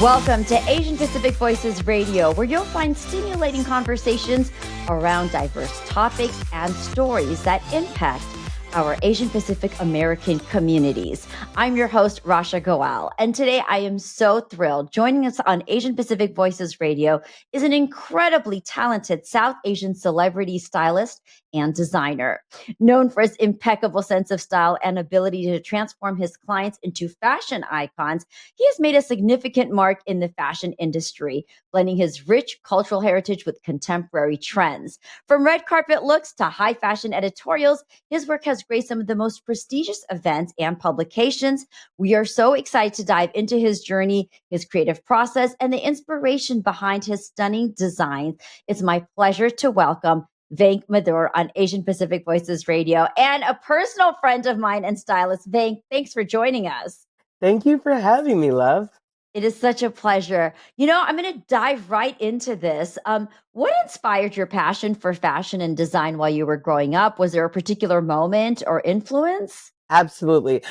Welcome to Asian Pacific Voices Radio, where you'll find stimulating conversations around diverse topics and stories that impact our Asian Pacific American communities. I'm your host, Rasha Goal, and today I am so thrilled. Joining us on Asian Pacific Voices Radio is an incredibly talented South Asian celebrity stylist and designer. Known for his impeccable sense of style and ability to transform his clients into fashion icons, he has made a significant mark in the fashion industry, blending his rich cultural heritage with contemporary trends. From red carpet looks to high fashion editorials, his work has graced some of the most prestigious events and publications. We are so excited to dive into his journey, his creative process, and the inspiration behind his stunning designs. It's my pleasure to welcome Venk Modur on Asian Pacific Voices Radio, and a personal friend of mine and stylist. Venk, thanks for joining us. Thank you for having me, love. It is such a pleasure. I'm going to dive right into this. What inspired your passion for fashion and design while you were growing up? Was there a particular moment or influence? Absolutely.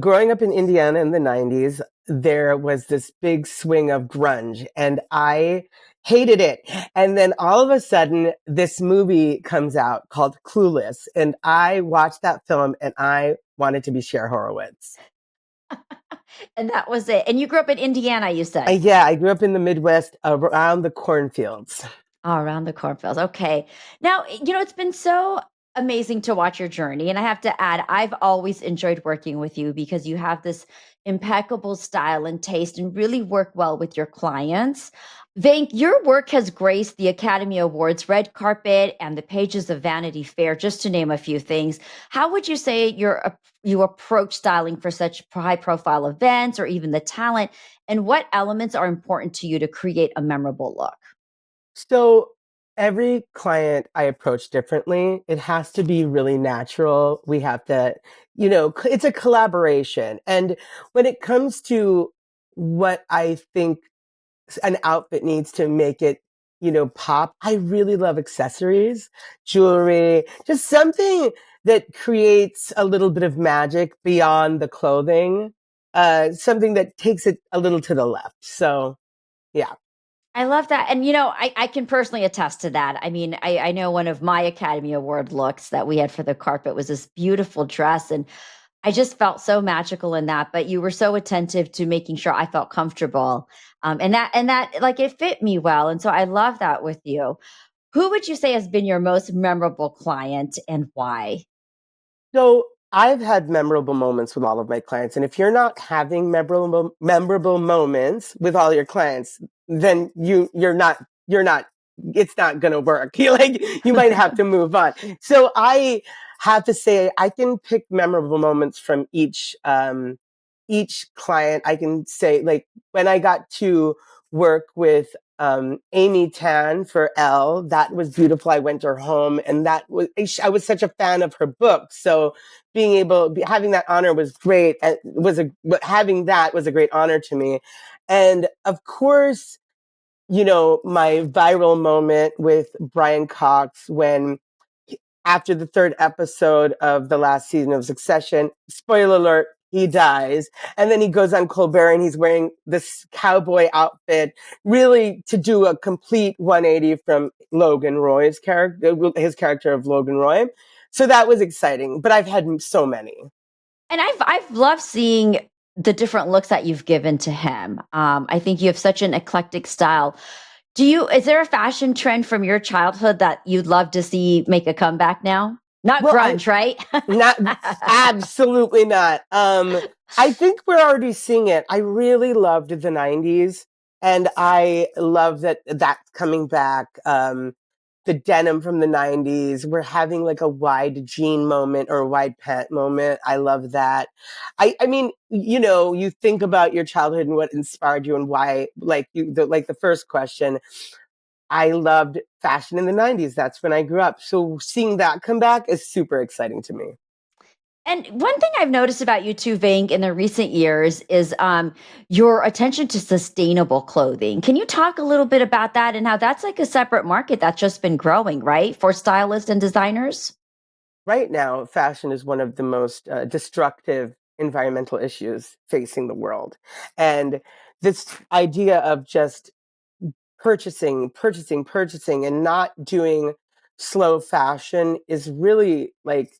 Growing up in Indiana in the 90s, there was this big swing of grunge, and I hated it. And then all of a sudden, this movie comes out called Clueless, and I watched that film and I wanted to be Cher Horowitz. And that was it. And you grew up in Indiana, you said? Yeah, I grew up in the Midwest around the cornfields. Oh, around the cornfields. Okay. Now, it's been so amazing to watch your journey. And I have to add, I've always enjoyed working with you because you have this impeccable style and taste and really work well with your clients. Venk, your work has graced the Academy Awards red carpet and the pages of Vanity Fair, just to name a few things. How would you say you approach styling for such high profile events or even the talent? And what elements are important to you to create a memorable look? So every client I approach differently. It has to be really natural. We have to, it's a collaboration. And when it comes to what I think an outfit needs to make it, pop, I really love accessories, jewelry, just something that creates a little bit of magic beyond the clothing, something that takes it a little to the left. So, yeah. I love that. And, I can personally attest to that. I mean, I know one of my Academy Award looks that we had for the carpet was this beautiful dress. And I just felt so magical in that. But you were so attentive to making sure I felt comfortable. And that, like, it fit me well. And so I love that with you. Who would you say has been your most memorable client and why? So I've had memorable moments with all of my clients, and if you're not having memorable moments with all your clients, then you're not it's not going to work. You might have to move on. So I have to say I can pick memorable moments from each client. I can say, like, when I got to work with Amy Tan for Elle, that was beautiful. I went to her home, and I was such a fan of her book. So having that honor was great. Having that was a great honor to me. And of course, my viral moment with Brian Cox when after the third episode of the last season of Succession, spoiler alert, he dies. And then he goes on Colbert and he's wearing this cowboy outfit, really to do a complete 180 from Logan Roy's character, his character of Logan Roy. So that was exciting, but I've had so many. And I've loved seeing the different looks that you've given to him. I think you have such an eclectic style. Is there a fashion trend from your childhood that you'd love to see make a comeback now? Not Well, grunge, right? Not absolutely not. I think we're already seeing it. I really loved the 90s, and I love that that's coming back. The denim from the 90s. We're having like a wide jean moment or a wide pant moment. I love that. I mean, you think about your childhood and what inspired you and why, like the first question. I loved fashion in the 90s. That's when I grew up. So seeing that come back is super exciting to me. And one thing I've noticed about you too, Vink, in the recent years is your attention to sustainable clothing. Can you talk a little bit about that and how that's like a separate market that's just been growing, right, for stylists and designers? Right now, fashion is one of the most destructive environmental issues facing the world. And this idea of just purchasing, and not doing slow fashion is really like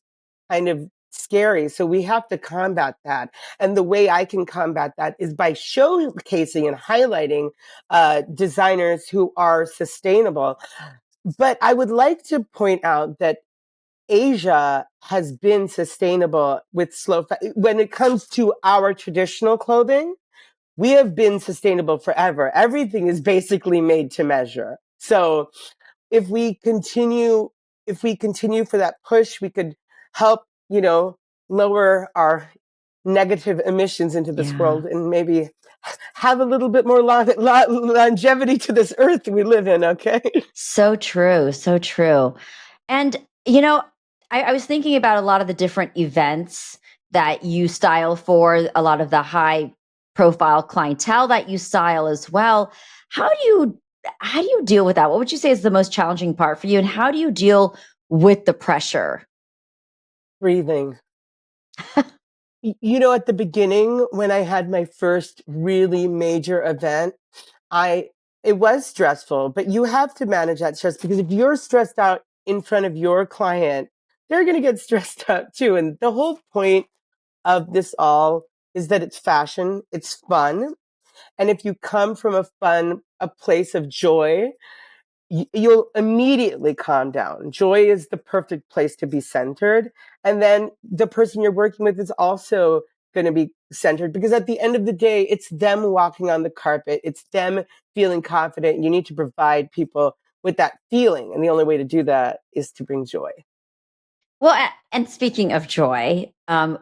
kind of scary. So we have to combat that. And the way I can combat that is by showcasing and highlighting designers who are sustainable. But I would like to point out that Asia has been sustainable with when it comes to our traditional clothing. We have been sustainable forever. Everything is basically made to measure. So if we continue, if we continue for that push, we could help, lower our negative emissions into this Yeah. world and maybe have a little bit more longevity to this earth we live in. Okay. So true. So true. And, you know, I was thinking about a lot of the different events that you style for, a lot of the high profile clientele that you style as well. How do you how do you deal with that? What would you say is the most challenging part for you? And how do you deal with the pressure? Breathing. At the beginning, when I had my first really major event, I it was stressful, but you have to manage that stress, because if you're stressed out in front of your client, they're going to get stressed out too. And the whole point of this all is that it's fashion, it's fun. And if you come from a place of joy, you'll immediately calm down. Joy is the perfect place to be centered. And then the person you're working with is also going to be centered, because at the end of the day, it's them walking on the carpet. It's them feeling confident. You need to provide people with that feeling. And the only way to do that is to bring joy. Well, and speaking of joy,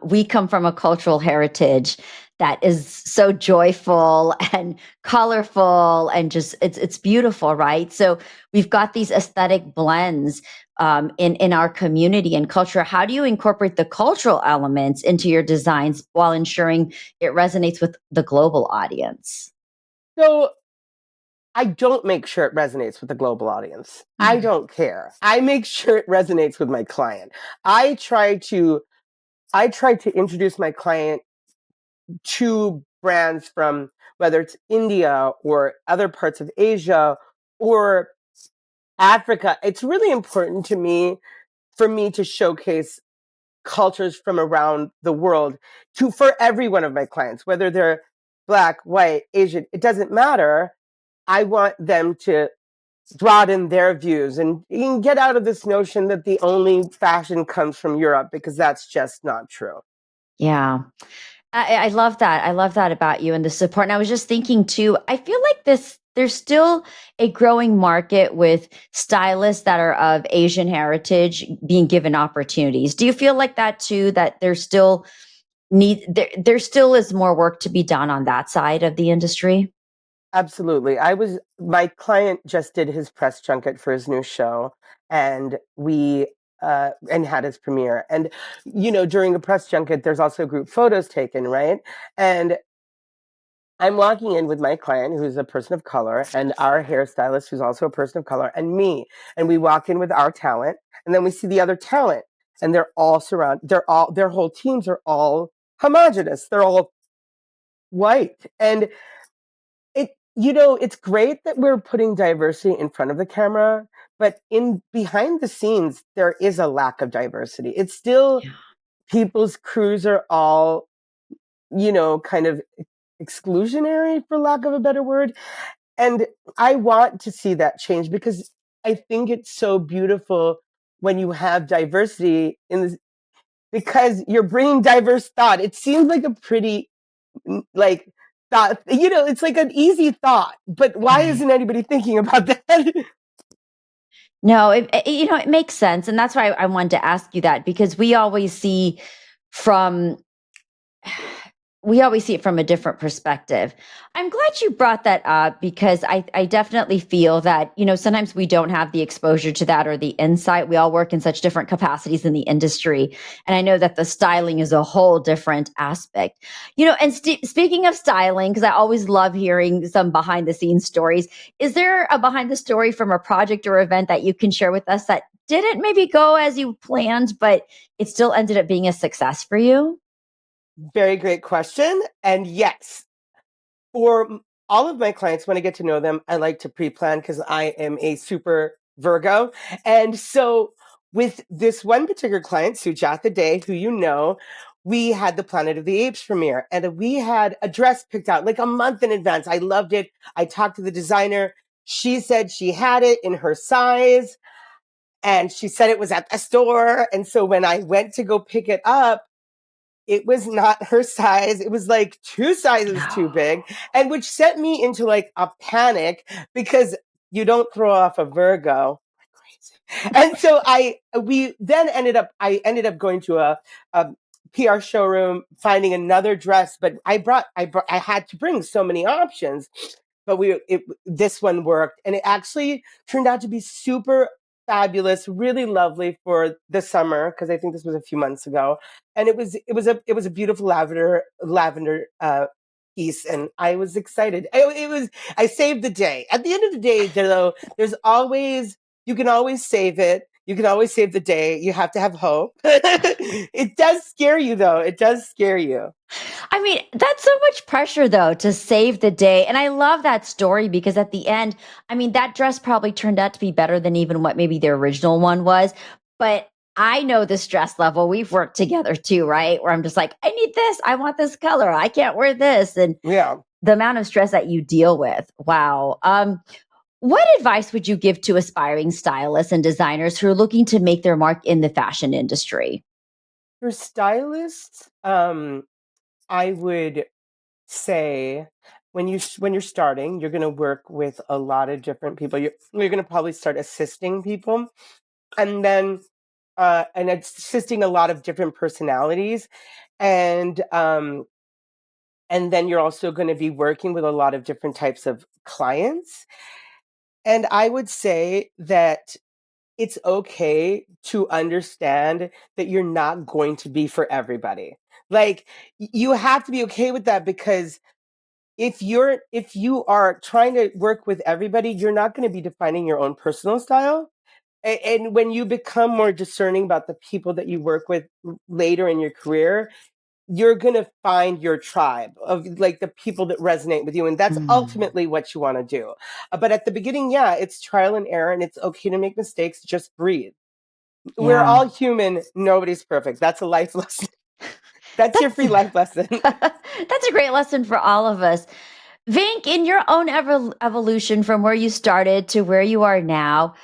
we come from a cultural heritage that is so joyful and colorful, and just it's beautiful, right? So we've got these aesthetic blends in our community and culture. How do you incorporate the cultural elements into your designs while ensuring it resonates with the global audience? So I don't make sure it resonates with the global audience. I Mhm. don't care. I make sure it resonates with my client. I try to I try to introduce my client to brands from, whether it's India or other parts of Asia or Africa. It's really important to me, for me to showcase cultures from around the world for every one of my clients, whether they're Black, white, Asian, it doesn't matter. I want them to broaden their views and get out of this notion that the only fashion comes from Europe, because that's just not true. Yeah. I love that. I love that about you and the support. And I was just thinking too, I feel like there's still a growing market with stylists that are of Asian heritage being given opportunities. Do you feel like that too, that there still is more work to be done on that side of the industry? Absolutely. My client just did his press junket for his new show, and and had his premiere. And, during a press junket, there's also group photos taken, right? And I'm walking in with my client, who's a person of color, and our hairstylist, who's also a person of color, and me. And we walk in with our talent, and then we see the other talent, and their whole teams are all homogenous. They're all white. And it's great that we're putting diversity in front of the camera, but in behind the scenes, there is a lack of diversity. It's still, people's crews are all, kind of exclusionary, for lack of a better word. And I want to see that change, because I think it's so beautiful when you have diversity in this, because you're bringing diverse thought. It seems like a pretty, like, thought, it's like an easy thought, but why Right. isn't anybody thinking about that? No, it makes sense. And that's why I wanted to ask you that, because from we always see it from a different perspective. I'm glad you brought that up, because I definitely feel that, sometimes we don't have the exposure to that or the insight. We all work in such different capacities in the industry. And I know that the styling is a whole different aspect. And speaking of styling, because I always love hearing some behind the scenes stories, is there a behind the story from a project or event that you can share with us that didn't maybe go as you planned, but it still ended up being a success for you? Very great question. And yes, for all of my clients, when I get to know them, I like to pre-plan because I am a super Virgo. And so with this one particular client, Sujata Day, who you know, we had the Planet of the Apes premiere and we had a dress picked out like a month in advance. I loved it. I talked to the designer. She said she had it in her size and she said it was at the store. And so when I went to go pick it up, it was not her size. It was like two sizes too big, and which sent me into like a panic because you don't throw off a Virgo. And so I ended up going to a PR showroom, finding another dress, but I had to bring so many options, but this one worked and it actually turned out to be super fabulous, really lovely for the summer because I think this was a few months ago, and it was a beautiful lavender piece, and I was excited. I saved the day. At the end of the day, though, there's always you can always save it. You can always save the day. You have to have hope. It does scare you, though. It does scare you. I mean, that's so much pressure though to save the day. And I love that story because at the end, I mean, that dress probably turned out to be better than even what maybe the original one was. But I know the stress level. We've worked together too, right? Where I'm just like, I need this. I want this color. I can't wear this. And Yeah. the amount of stress that you deal with. Wow. What advice would you give to aspiring stylists and designers who are looking to make their mark in the fashion industry? For stylists, I would say when you're starting, you're going to work with a lot of different people. You're going to probably start assisting people, and then and assisting a lot of different personalities, and um, and then you're also going to be working with a lot of different types of clients. And I would say that it's okay to understand that you're not going to be for everybody. Like you have to be okay with that because if you are trying to work with everybody, you're not going to be defining your own personal style. And when you become more discerning about the people that you work with later in your career, you're going to find your tribe of like the people that resonate with you. And that's Mm, ultimately what you want to do. But at the beginning, yeah, it's trial and error and it's okay to make mistakes. Just breathe. We're yeah. all human. Nobody's perfect. That's a life lesson. That's your That's free life lesson. that's a great lesson for all of us. Vink, in your own evolution from where you started to where you are now,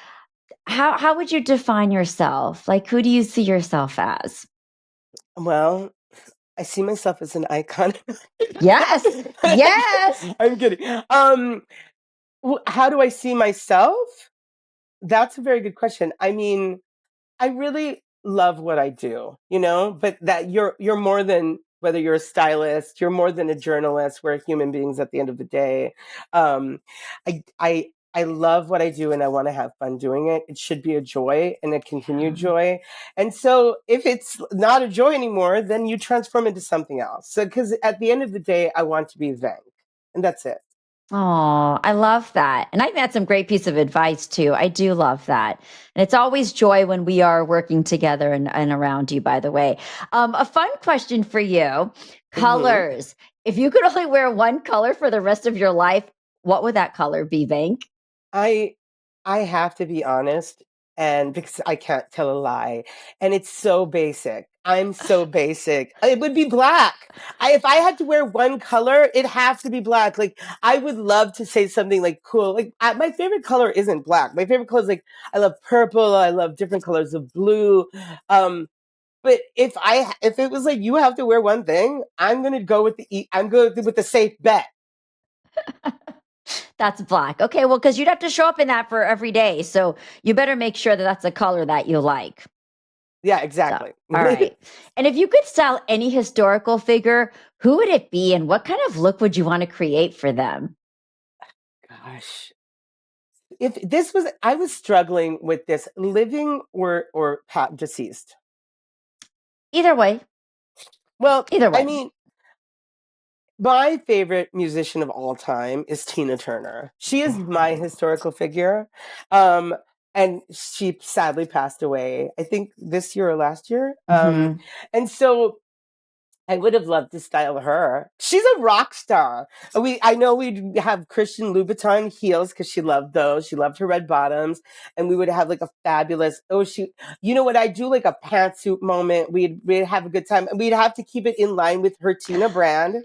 how would you define yourself? Like, who do you see yourself as? Well, I see myself as an icon. Yes, yes. I'm kidding. How do I see myself? That's a very good question. I mean, I really love what I do, you know, but that you're more than whether you're a stylist, you're more than a journalist. We're human beings at the end of the day. Um, I love what I do and I want to have fun doing it. It should be a joy and a continued joy. And so if it's not a joy anymore, then you transform into something else. So because at the end of the day, I want to be Venk. And that's it. Oh, I love that. And I think that's some great piece of advice too. I do love that. And it's always joy when we are working together and around you, by the way. A fun question for you. Hmm. Colors. If you could only wear one color for the rest of your life, what would that color be, Vank? I I have to be honest, and because I can't tell a lie, and it's so basic. I'm so basic. It would be black. If I had to wear one color, it has to be black. Like I would love to say something like cool. Like my favorite color isn't black. My favorite color is like I love purple. I love different colors of blue. Um, but if it was like you have to wear one thing, I'm gonna go with I'm going with the safe bet. That's black. Okay, well, because you'd have to show up in that for every day. So you better make sure that that's a color that you like. Yeah, So, exactly. all right. And if you could style any historical figure, who would it be and what kind of look would you want to create for them? Gosh, if this was I was struggling with this living or deceased. Either way, Well, either I way. mean, my favorite musician of all time is Tina Turner. She is my historical figure. Um, and she sadly passed away, I think this year or last year. Hmm. And so I would have loved to style her. She's a rock star. I know we'd have Christian Louboutin heels because she loved those. She loved her red bottoms, and we would have like a fabulous. Oh, you know what? I do like a pantsuit moment. We'd have a good time, and we'd have to keep it in line with her Tina brand.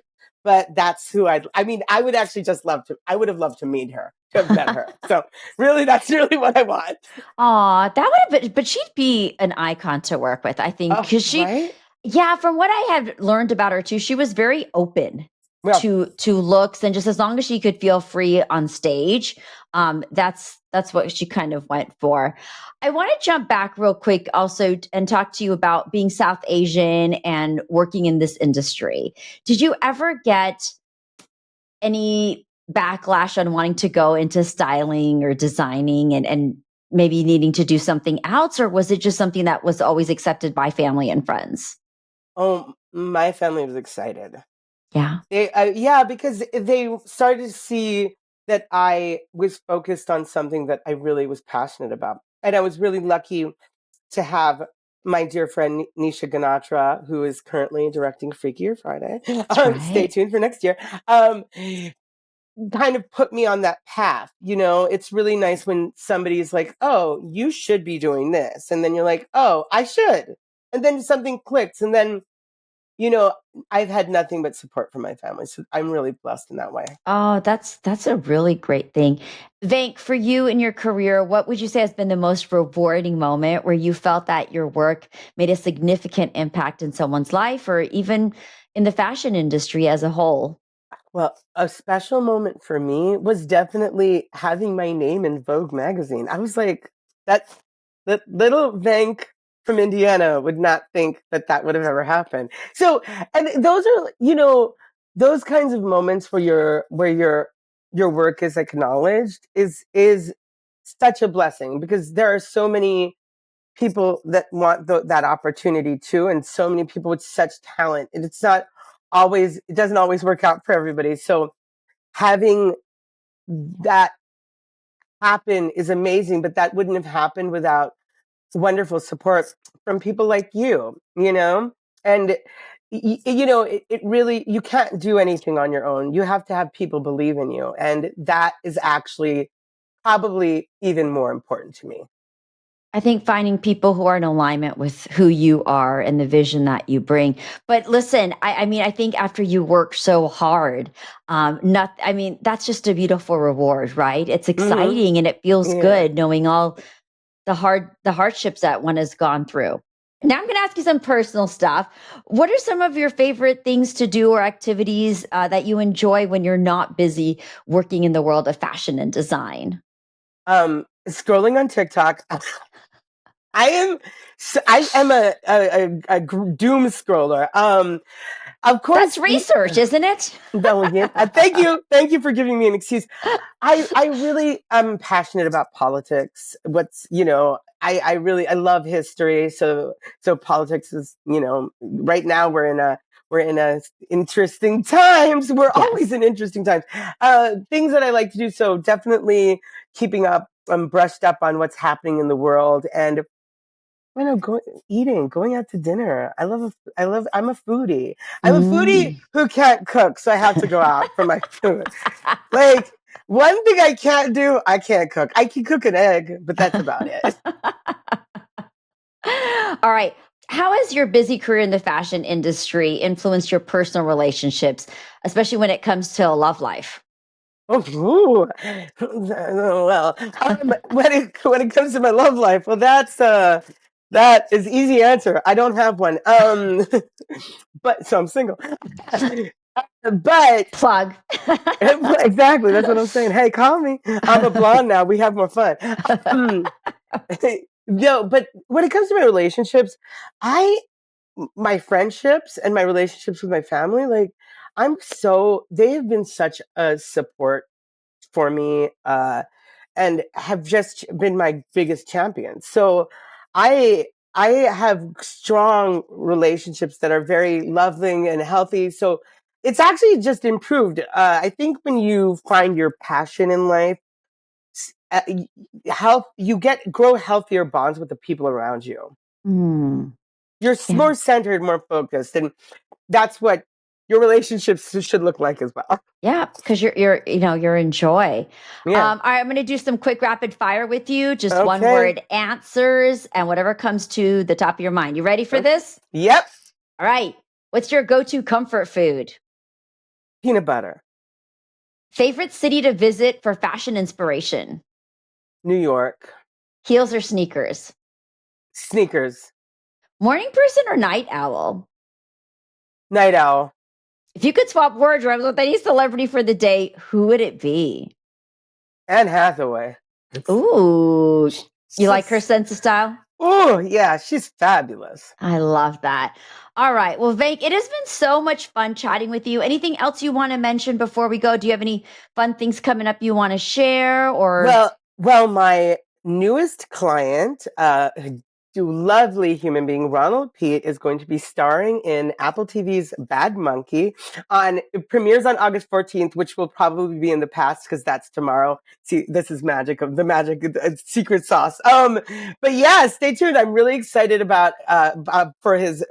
But that's who I mean, I would actually just love to. I would have loved to meet her, to have met her. So really, that's really what I want. Aw, that would have been, but she'd be an icon to work with, I think, Oh, because right. yeah, from what I have learned about her too, she was very open Well, to looks, and just as long as she could feel free on stage, that's what she kind of went for. I want to jump back real quick also and talk to you about being South Asian and working in this industry. Did you ever get any backlash on wanting to go into styling or designing and maybe needing to do something else, or was it just something that was always accepted by family and friends? oh, my family was excited. Yeah. Yeah, because they started to see that I was focused on something that I really was passionate about. And I was really lucky to have my dear friend Nisha Ganatra, who is currently directing Freakier Friday. That's Stay right. tuned for next year. Kind of put me on that path. You know, it's really nice when somebody's like, oh, you should be doing this. And then you're like, oh, I should. And then something clicks. And then you know, I've had nothing but support from my family, so I'm really blessed in that way. Oh, that's a really great thing. Vank, for you in your career, what would you say has been the most rewarding moment where you felt that your work made a significant impact in someone's life or even in the fashion industry as a whole? Well, a special moment for me was definitely having my name in Vogue magazine. I was like, that that little Venk from Indiana would not think that that would have ever happened. So, and those are, those kinds of moments where your work is acknowledged is such a blessing because there are so many people that want that opportunity too, and so many people with such talent. And it doesn't always work out for everybody. So having that happen is amazing, but that wouldn't have happened without wonderful support from people like you know? And, it really, you can't do anything on your own. You have to have people believe in you. And that is actually probably even more important to me. I think finding people who are in alignment with who you are and the vision that you bring. But listen, I mean, I think after you work so hard, not, I mean, that's just a beautiful reward, right? It's Hmm. exciting and it feels Yeah. good knowing all the hardships that one has gone through. Now I'm going to ask you some personal stuff. What are some of your favorite things to do or activities that you enjoy when you're not busy working in the world of fashion and design? Scrolling on TikTok. I am I am a doom scroller. Of That's course, research, isn't it? no, yeah, thank you for giving me an excuse. I really am passionate about politics. I love history. So politics is, right now we're in a interesting times. We're always Yes. in interesting times. Things that I like to do. So definitely keeping up. I'm brushed up on what's happening in the world, and going out to dinner. I'm a foodie. I'm a foodie Mm. who can't cook, so I have to go out for my food. Like, one thing I can't do, I can't cook. I can cook an egg, but that's about it. All right. How has your busy career in the fashion industry influenced your personal relationships, especially when it comes to a love life? Oh, ooh. Well, when it comes to my love life, well, that is easy answer. I don't have one. But so I'm single. But Plug. exactly, that's what I'm saying. Hey, call me. I'm a blonde now. We have more fun. Um, no, but when it comes to my relationships, I my friendships and my relationships with my family, like they have been such a support for me, and have just been my biggest champions. So I have strong relationships that are very loving and healthy. So it's actually just improved. I think when you find your passion in life, health, grow healthier bonds with the people around you. Mm, You're yeah. more centered, more focused, and that's what your relationships should look like as well. Yeah, because you're in joy. Yeah. All right, I'm going to do some quick rapid fire with you, just one Okay. word answers and whatever comes to the top of your mind. You ready for this? Yep. All right. What's your go-to comfort food? Peanut butter. Favorite city to visit for fashion inspiration? New York. Heels or sneakers? Sneakers. Morning person or night owl? Night owl. If you could swap wardrobes with any celebrity for the day, who would it be? Anne Hathaway. Ooh, you like her sense of style? Oh, yeah, she's fabulous. I love that. All right. Well, Venk, it has been so much fun chatting with you. Anything else you want to mention before we go? Do you have any fun things coming up you want to share? Or Well, my newest client, lovely human being Ronald Pete, is going to be starring in Apple TV's Bad Monkey. It premieres on August 14th, which will probably be in the past because that's tomorrow. See, this is magic of the magic secret sauce. But yeah, stay tuned. I'm really excited about for his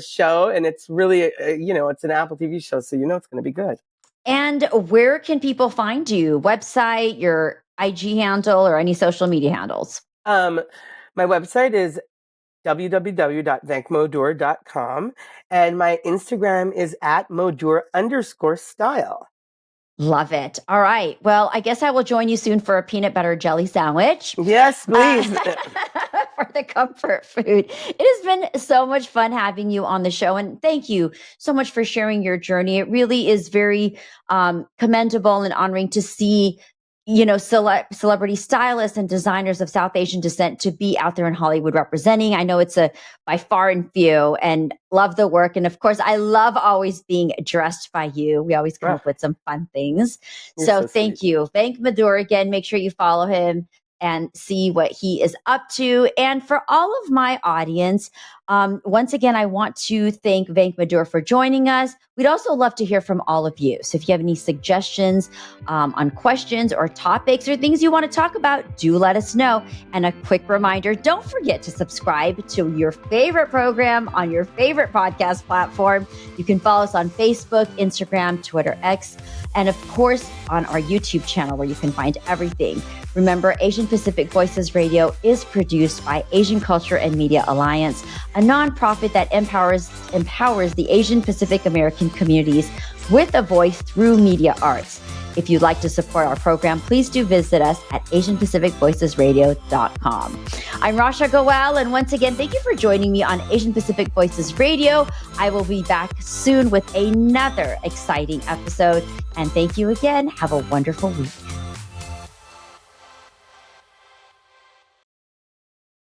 show, and it's really it's an Apple TV show, so it's going to be good. And where can people find you? Website, your IG handle, or any social media handles? My website is www.venkmodur.com, and my Instagram is @modur_style. Love it. All right. Well, I guess I will join you soon for a peanut butter jelly sandwich. Yes, please. For the comfort food. It has been so much fun having you on the show. And thank you so much for sharing your journey. It really is very commendable and honoring to see celebrity stylists and designers of South Asian descent to be out there in Hollywood representing. I know it's by far and few, and love the work. And of course, I love always being dressed by you. We always come up with some fun things. So thank you. Venk Modur, again, make sure you follow him and see what he is up to. And for all of my audience, once again, I want to thank Venk Modur for joining us. We'd also love to hear from all of you. So if you have any suggestions on questions or topics or things you want to talk about, do let us know. And a quick reminder, don't forget to subscribe to your favorite program on your favorite podcast platform. You can follow us on Facebook, Instagram, Twitter, X, and of course on our YouTube channel where you can find everything. Remember, Asian Pacific Voices Radio is produced by Asian Culture and Media Alliance, a nonprofit that empowers the Asian Pacific American communities with a voice through media arts. If you'd like to support our program, please do visit us at AsianPacificVoicesRadio.com. I'm Rasha Goel, and once again, thank you for joining me on Asian Pacific Voices Radio. I will be back soon with another exciting episode. And thank you again. Have a wonderful week.